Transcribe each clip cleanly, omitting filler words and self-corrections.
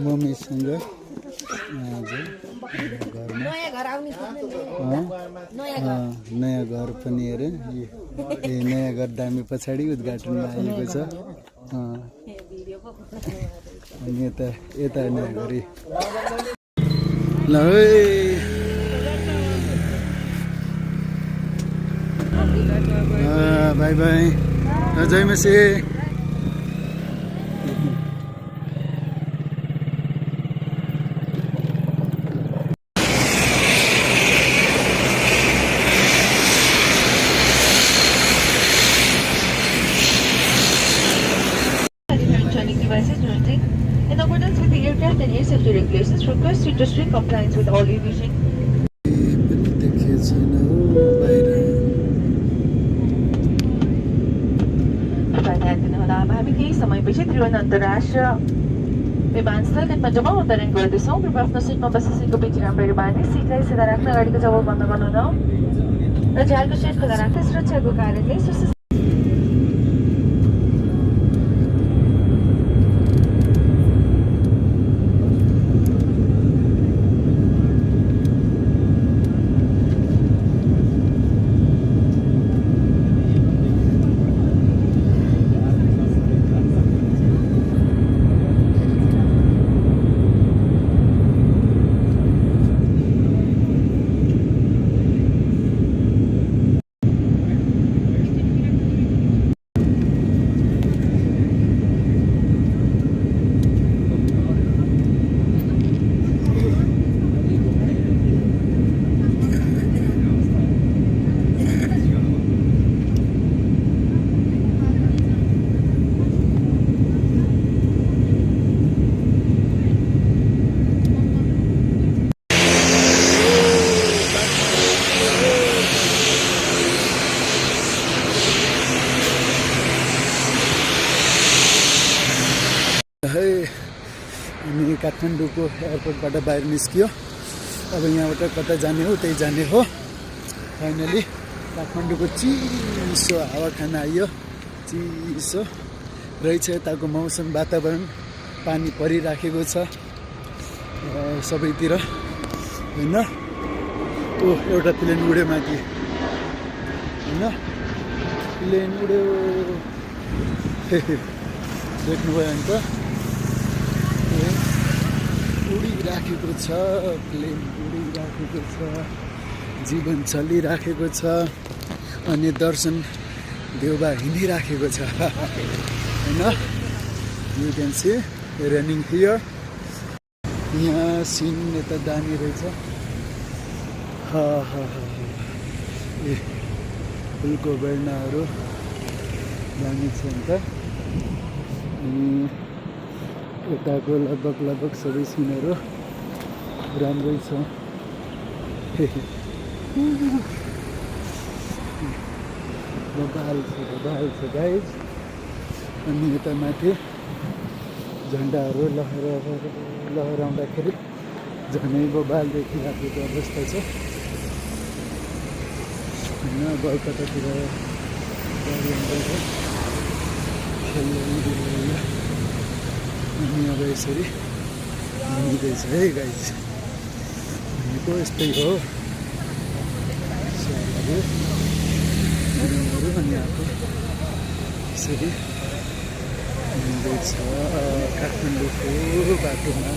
मम्मीसँग आज घरमा नयाँ घर पनि हेरे नयाँ घर दामी पछाडि उद्घाटनमा आएको छ अनि यता नयाँ गरी ल बाई बाई जय मसी In accordance with the aircraft and air safety regulations, request you to strict compliance with all aviation. हामी केही समयपछि त्रिभुवन अन्तर्राष्ट्रिय विमानस्थल काठमाडौँमा अवतरण गर्दैछौँ। कृपया आफ्नो सिटमा बसेको पेटी राम्ररी बाँध्दै सिटलाई सिधा राख्न गाडीको जवाब बन्द गर्नुहुन र झ्यालको सेट खुला राख्दै सुरक्षाको कारणले हामी काठमाडौँको एयरपोर्टबाट बाहिर निस्कियो। अब यहाँबाट कता जाने हो त्यही जाने हो। फाइनली काठमाडौँको चिसो हावा खान आइयो। चिसो रहेछ यताको मौसम वातावरण पानी परिराखेको छ सबैतिर हैन। ओ एउटा प्लेन उड्यो माथि हैन, प्लेन उड्यो देख्नुभयो नि त, उडिराखेको छ प्लेन, उडिराखेको छ, जीवन चलिराखेको छ अनि दर्शन देउबा हिँडिराखेको छ हैन। You can see running here. यहाँ सिन यता दामी रहेछ। ए फुलको बेर्नाहरू दामी छ नि त। यताको लगभग सबै सिनहरू राम्रै छ। बबाल छ गाइज। अनि यता माथि झन्डाहरू लहराउँदाखेरि झनै बबाल देखिराखेको अवस्था छ होइन। अब कतातिर खेल्नु अनि अब यसरी हिँड्दैछ है गाइज। भनेको यस्तै हो अनि आएको यसरी हिँड्दैछ काठमाडौँको बाटोमा।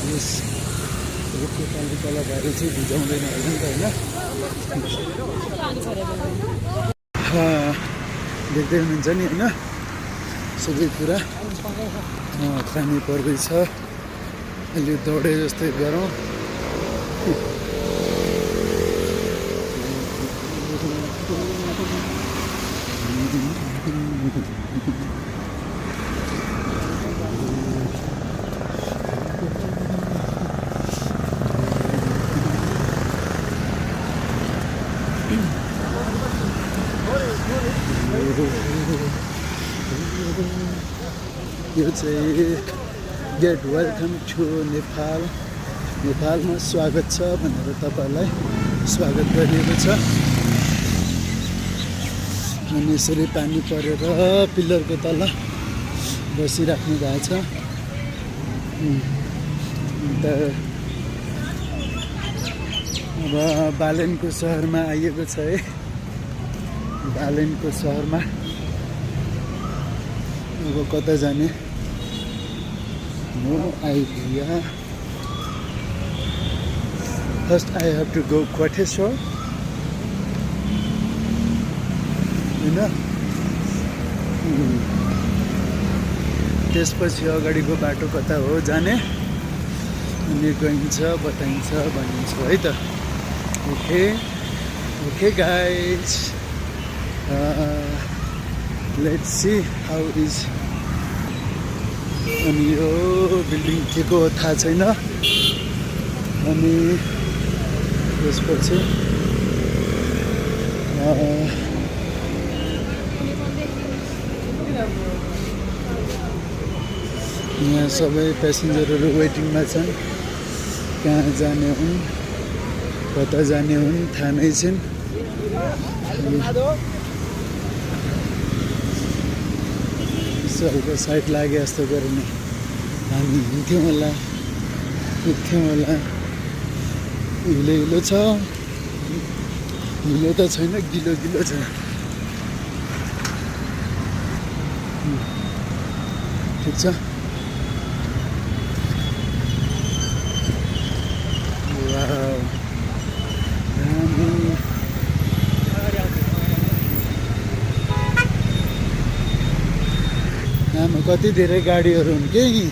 यस रुखको तल भएर चाहिँ भिजाउँदैन होला नि त होइन। देख्दै हुनुहुन्छ नि होइन, सबै कुरा पानी पर्दैछ। अहिले दौडे जस्तै गरौँ। यो चाहिँ गेट वेलकम टु नेपाल नेपालमा स्वागत छ भनेर तपाईँलाई स्वागत गरिएको छ। अनि यसरी पानी परेर पिल्लरको तल बसिराख्नु भएको छ। अन्त अब बालेनको सहरमा आइएको छ है। बालेनको सहरमा अब कता जाने no idea. First I have to go Koteshwar होइन, त्यसपछि अगाडिको बाटो कता हो जाने अनि गइन्छ बताइन्छ भनिन्छ है त। Okay okay guys, let's see how is. अनि यो बिल्डिङ के को थाहा छैन। अनि त्यसपछि यहाँ सबै प्यासेन्जरहरू वेटिङमा छन्। कहाँ जाने हुन् कता जाने हुन् थाहा नै छैन। हल्का साइड लागे जस्तो गऱ्यो नि हामी हिँड्थ्यौँ होला पुग्थ्यौँ होला। हिलो हिलो छ, हिलो त छैन गिलो गिलो छ। ठिक छ। आमा कति धेरै गाडीहरू हुन् के यी।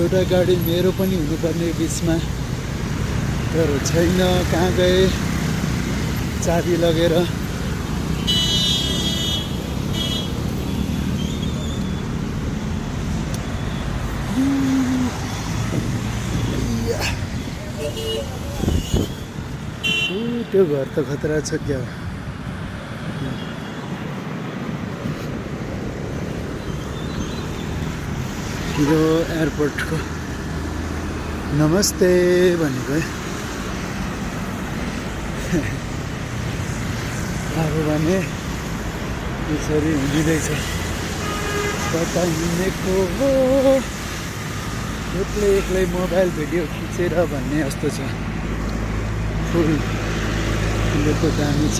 एउटा गाडी मेरो पनि हुनुपर्ने बिचमा, तर छैन। कहाँ गए चाबी लगेर। त्यो घर त खतरा छ क्या। यो एयरपोर्टको नमस्ते भनेको है। अब भने यसरी हिँडिँदैछ। कता हिँडेको हो एक्लै एक्लै मोबाइल भिडियो खिचेर भन्ने जस्तो छ। फुल हिँडेको दामी छ।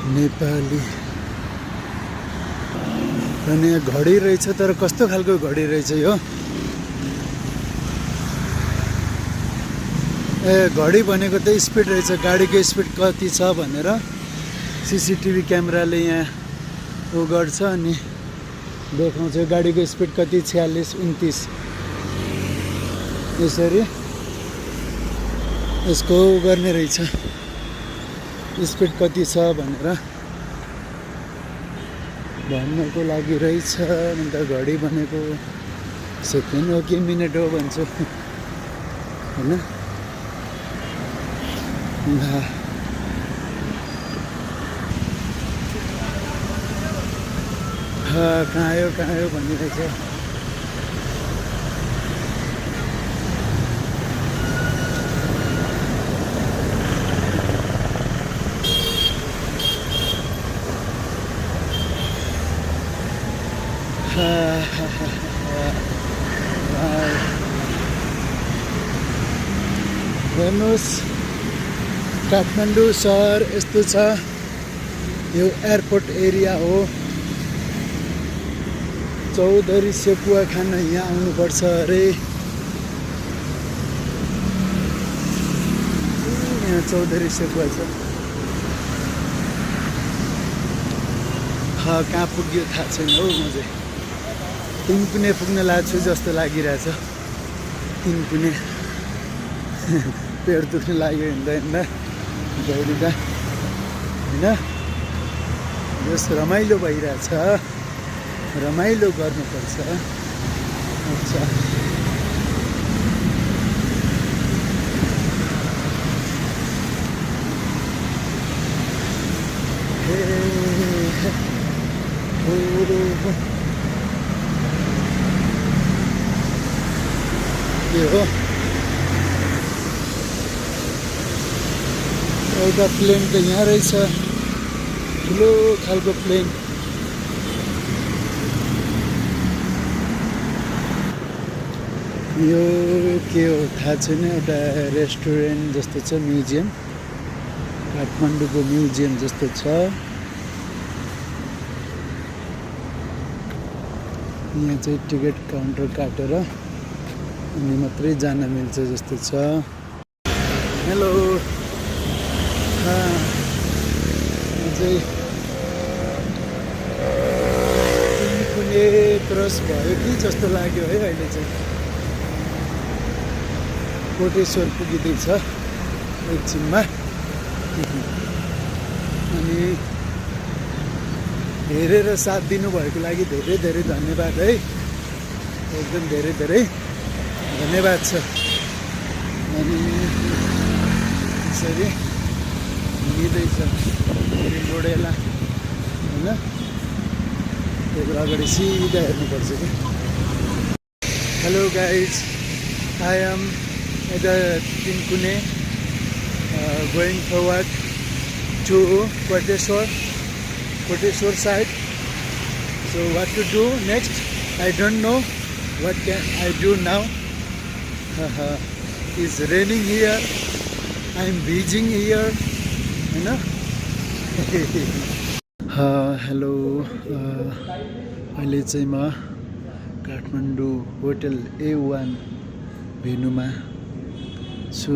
नेपाली अनि यहाँ घडी रहेछ, तर कस्तो खालको घडी रहेछ यो। ए घडी भनेको त स्पिड रहेछ, गाडीको स्पिड कति छ भनेर सिसिटिभी क्यामेराले यहाँ ऊ गर्छ अनि देखाउँछ गाडीको स्पिड कति 46 29। यसरी यसको गर्ने रहेछ स्पिड कति छ भनेर भन्नको लागि रहेछ। अन्त घडी भनेको सेकेन्ड हो कि मिनट हो भन्छु होइन। कहाँ आयो भनिरहेछ। हेर्नुहोस् काठमाडौँ सहर यस्तो छ। यो एयरपोर्ट एरिया हो। चौधरी सेकुवा खान यहाँ आउनुपर्छ अरे। यहाँ चौधरी सेकुवा छ। कहाँ पुग्यो थाहा छैन हौ। म चाहिँ तिनकुने पुग्न लाग्छु जस्तो लागिरहेछ। तिनकुने पेट दुख्न लाग्यो हिँड्दा हिँड्दा दौडिँदा होइन। जस रमाइलो भइरहेछ, रमाइलो गर्नुपर्छ। अच्छा के हो एउटा प्लेन त यहाँ रहेछ ठुलो खालको प्लेन यो के हो थाहा छैन एउटा रेस्टुरेन्ट जस्तो छ म्युजियम काठमाडौँको म्युजियम जस्तो छ यहाँ चाहिँ टिकट काउन्टर काटेर अनि मात्रै जान मिल्छ जस्तो छ हेलो चाहिँ कुनै क्रस भयो कि जस्तो लाग्यो है अहिले चाहिँ कोटेश्वर पुगिँदैछ एकछिनमा अनि हेरेर साथ दिनुभएको लागि धेरै धेरै धन्यवाद है एकदम धेरै धेरै धन्यवाद छ अनि यसरी हिँड्दैछ रोडेला होइन त्यही अगाडि सिधा हेर्नुपर्छ कि hello guys I am at the Tinkune going forward to Koteshwar side. So what to do next? I don't know. What can I do now? It's raining here. I'm beaching here. You know? Hello. अहिले चाहिँ म Kathmandu hotel A1 भेनुमा छु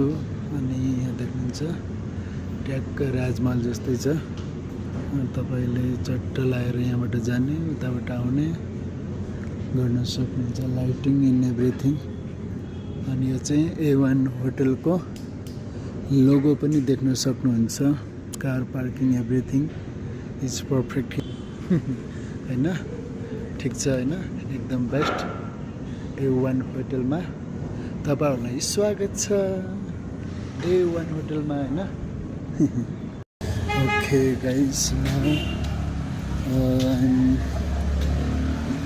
अनि यहाँ देख्नुहुन्छ ट्याक्क राजमहल जस्तै छ तपाईँले चट्ट लाएर यहाँबाट जाने उताबाट आउने गर्न सक्नुहुन्छ लाइटिङ इन एभ्रिथिङ अनि यो चाहिँ A1 होटलको लोगो पनि देख्न सक्नुहुन्छ car parking everything is perfect होइन ठिक छ होइन एकदम बेस्ट A1 होटलमा तपाईँहरूलाई स्वागत छ A1 होटलमा होइन Okay guys, now I'm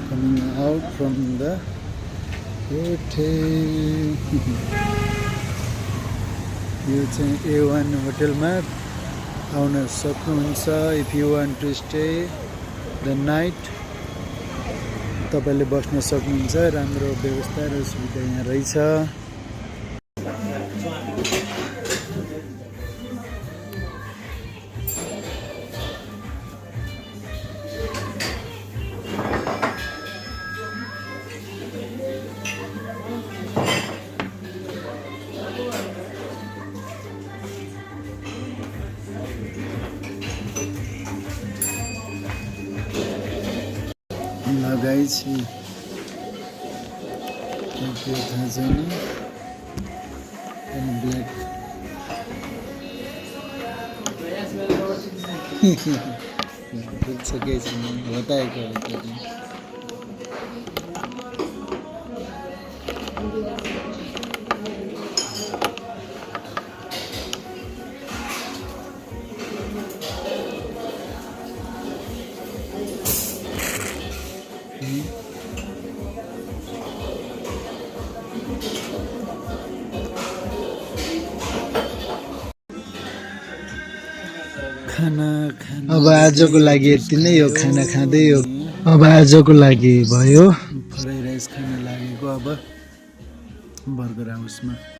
coming out from the hotel. यो चाहिँ A1 होटलमा आउन सक्नुहुन्छ if you want to stay the night तपाईँले बस्न सक्नुहुन्छ राम्रो व्यवस्था र सुविधा यहाँ रहेछ guys त्यो थाहा छैन and black it's okay होता है क्या अब आजको लागि यति नै हो खाना खाँदै हो अब आजको लागि भयो फ्राई राइस खान लागेको अब बर्गर हाउसमा